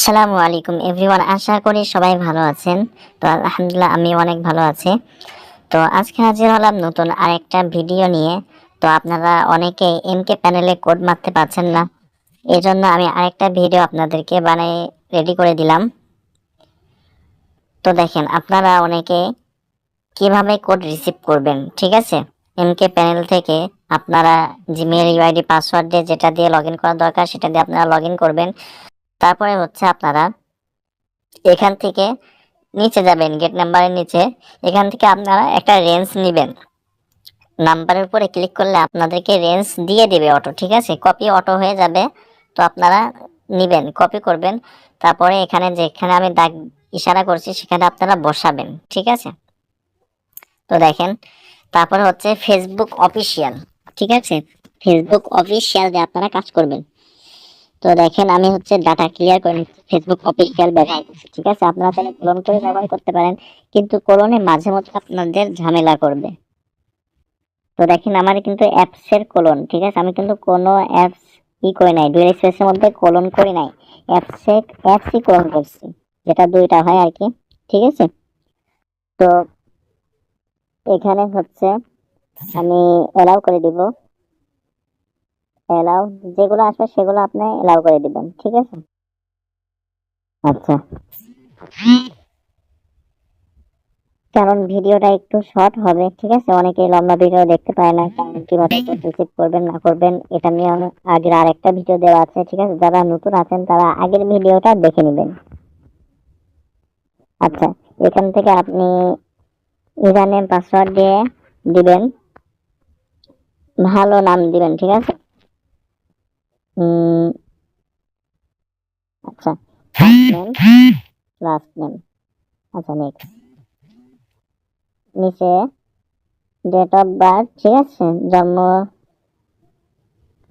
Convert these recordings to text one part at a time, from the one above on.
আসসালামু আলাইকুম এভরিওয়ান, আশা করি সবাই ভালো আছেন। তো আলহামদুলিল্লাহ আমি অনেক ভালো আছি। তো আজকে হাজির হলাম নতুন আরেকটা ভিডিও নিয়ে। তো আপনারা অনেকে এমকে প্যানেলে কোড মারতে পারছেন না, এই জন্য আমি আরেকটা ভিডিও আপনাদেরকে বানিয়ে রেডি করে দিলাম। তো দেখেন আপনারা অনেকে কিভাবে কোড রিসিভ করবেন। ঠিক আছে, এমকে প্যানেল থেকে আপনারা জিমেল ইউআইডি পাসওয়ার্ড দিয়ে যেটা দিয়ে লগ ইন করা দরকার সেটা দিয়ে আপনারা লগ ইন করবেন। তারপরে হচ্ছে আপনারা এখান থেকে নিচে যাবেন, গেট নাম্বারের নিচে। এখান থেকে আপনারা একটা রেঞ্জ নেবেন, নাম্বারের উপরে ক্লিক করলে আপনাদেরকে রেঞ্জ দিয়ে দিবে অটো। ঠিক আছে, কপি অটো হয়ে যাবে। তো আপনারা নেবেন, কপি করবেন, তারপরে এখানে যেখানে আমি দাগ ইশারা করছি সেখানে আপনারা বসাবেন। ঠিক আছে, তো দেখেন তারপরে হচ্ছে ফেসবুক অফিসিয়াল। ঠিক আছে, ফেসবুক অফিসিয়াল দিয়ে আপনারা কাজ করবেন। তো দেখেন আমি হচ্ছে ডাটা ক্লিয়ার করে নিচ্ছি, ফেসবুক অফিসিয়াল ব্যবহার করছি। ঠিক আছে, আপনারা তাহলে ক্লোন করে ব্যবহার করতে পারেন, কিন্তু ক্লোনে মাঝে মধ্যে আপনাদের ঝামেলা করবে। তো দেখেন আমার কিন্তু অ্যাপসের কোলন। ঠিক আছে, আমি কিন্তু কোনো অ্যাপস করি নাই, ডুয়েল স্পেসের মধ্যে কোলন করি নাই, অ্যাপসই কোলন করছি, যেটা দুইটা হয় আর কি। ঠিক আছে, তো এখানে হচ্ছে আমি এলাও করে দিব, এলাও যেগুলো আসবে সেগুলো আপনি এলাও করে দিবেন। ঠিক আছে, আচ্ছা, কারণ ভিডিওটা একটু শর্ট হবে। ঠিক আছে, অনেকে লম্বা ভিডিও দেখতে পায় না, কারণ কিভাবে রিসিভ করবেন না করবেন এটা নিয়ে আগের আরেকটা ভিডিও দেওয়া আছে। ঠিক আছে, যারা নতুন আছেন তারা আগের ভিডিওটা দেখে নেবেন। আচ্ছা, এখান থেকে আপনি ইউজার নেম পাসওয়ার্ড দিয়ে দিবেন, ভালো নাম দিবেন। ঠিক আছে, আচ্ছা, ফার্স্ট নেম লাস্ট নেম। আচ্ছা, নেক্সট, নিচে ডেট অফ বার্থ। ঠিক আছে, জন্ম,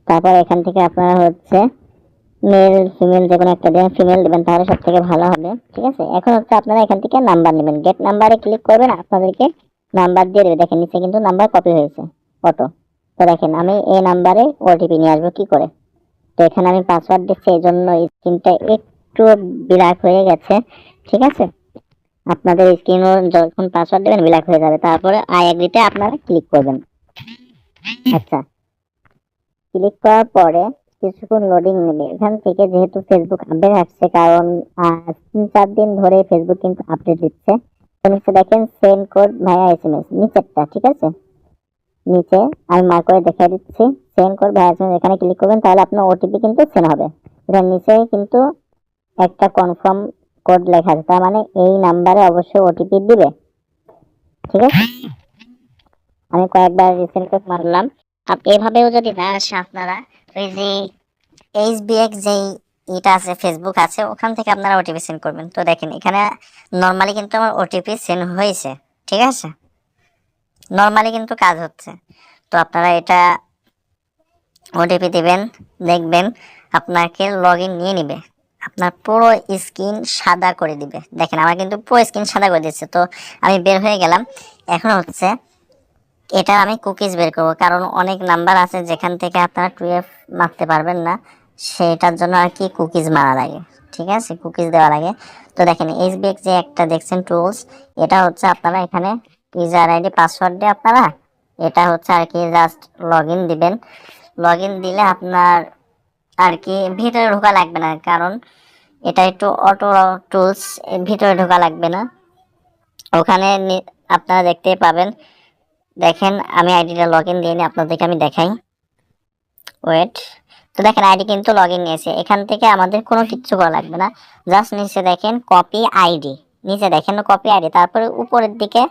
তারপর এখান থেকে আপনারা হচ্ছে মেল ফিমেল যে কোনো একটা দেবেন, ফিমেল দেবেন তাহলে সব থেকে ভালো হবে। ঠিক আছে, এখন হচ্ছে আপনারা এখান থেকে নাম্বার নেবেন, গেট নাম্বারে ক্লিক করবেন, আপনাদেরকে নাম্বার দিয়ে দেবে। দেখেন নিচে কিন্তু নাম্বার কপি হয়েছে অটো। তো দেখেন আমি এই নাম্বারে ওটিপি নিয়ে আসবো কি করে। তো এখানে আমি পাসওয়ার্ড দিচ্ছি, এই জন্য স্ক্রিনটা একটু ব্ল্যাক হয়ে গেছে। ঠিক আছে, আপনাদের স্ক্রিনও যখন পাসওয়ার্ড দেবেন ব্ল্যাক হয়ে যাবে। তারপরে আই এগ্রিতে আপনারা ক্লিক করবেন। আচ্ছা, ক্লিক করার পরে কিছুক্ষণ লোডিং নেবে। এখান থেকে যেহেতু ফেসবুক আপডেট আসছে, কারণ 3-4 দিন ধরে ফেসবুক কিন্তু আপডেট দিচ্ছে। তো নিচে দেখেন সেন্ড কোড ভায়া এসএমএস, নিচেরটা। ঠিক আছে, নিচে আমি মার্ক করে দেখাই দিচ্ছি, সেন্ড কোড ভায়া এসএমএস, এখানে ক্লিক করবেন তাহলে আপনার ওটিপি কিন্তু সেন্ড হবে। এটার নিচে কিন্তু একটা কনফার্ম কোড লেখা আছে, তার মানে এই নাম্বারে অবশ্যই ওটিপি দিবে। ঠিক আছে, আমি কয়েকবার রিসেন্ট কোড মারলাম। এভাবেও যদি না আসে আপনারা ওই যে এইচবিএক্স যেই এটা আছে ফেসবুক আছে, ওখান থেকে আপনারা ওটিপি সেন্ড করবেন। তো দেখেন এখানে নর্মালি কিন্তু আমার ওটিপি সেন্ড হয়েছে। ঠিক আছে, নর্মালি কিন্তু কাজ হচ্ছে। তো আপনারা এটা ওটিপি দিবেন, দেখবেন আপনাকে লগ ইন নিয়ে নিবে, আপনার পুরো স্ক্রিন সাদা করে দিবে। দেখেন আমার কিন্তু পুরো স্ক্রিন সাদা করে দিচ্ছে। তো আমি বের হয়ে গেলাম। এখন হচ্ছে এটা আমি কুকিজ বের করবো, কারণ অনেক নাম্বার আছে যেখান থেকে আপনারা 2F মারতে পারবেন না, সেটার জন্য আর কি কুকিজ মারা লাগে। ঠিক আছে, কুকিজ দেওয়া লাগে। তো দেখেন এইচবিএক্স যে একটা দেখছেন টুলস, এটা হচ্ছে আপনারা এখানে ইউজার আইডি পাসওয়ার্ড দিয়ে আপনারা এটা হচ্ছে আর কি জাস্ট লগ ইন দিবেন। লগ ইন দিলে আপনার আর কি ভিতরে ঢোকা লাগবে না, কারণ এটা একটু অটো টুলস, ভিতরে ঢোকা লাগবে না। ওখানে আপনারা দেখতেই পাবেন। দেখেন আমি আইডিটা লগ ইন দিয়ে আপনাদেরকে আমি দেখাই, ওয়েট। তো দেখেন আইডি কিন্তু লগ ইন নিয়েছে, এখান থেকে আমাদের কোনো কিচ্ছু করা লাগবে না। জাস্ট নিচে দেখেন কপি আইডি, নিচে দেখেন কপি আইডি, তারপরে উপরের দিকে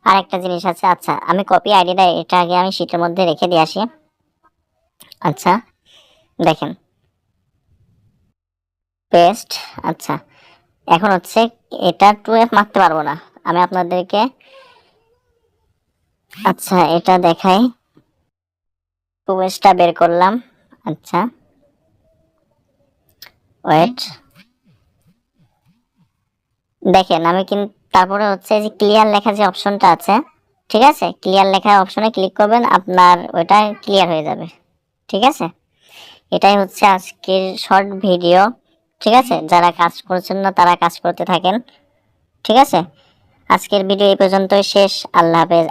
আরেকটা জিনিস আছে। আচ্ছা, আমি কপি আইডিটা এটা আগে আমি শীটের মধ্যে রেখে দিয়ে আসি। আচ্ছা, দেখেন পেস্ট। আচ্ছা, এখন হচ্ছে এটা 2F মারতে পারবো না, আমি আপনাদেরকে আচ্ছা এটা দেখাই। 2Fটা বের করলাম। আচ্ছা, ওয়েট, দেখেন আমি কিন্তু তারপরে হচ্ছে যে ক্লিয়ার লেখা যে অপশনটা আছে, ঠিক আছে, ক্লিয়ার লেখা অপশনে ক্লিক করবেন, আপনার ওইটা ক্লিয়ার হয়ে যাবে। ঠিক আছে, এটাই হচ্ছে আজকের শর্ট ভিডিও। ঠিক আছে, যারা কাজ করছেন না তারা কাজ করতে থাকেন। ঠিক আছে, আজকের ভিডিও এই পর্যন্তই শেষ। আল্লাহ হাফেজ।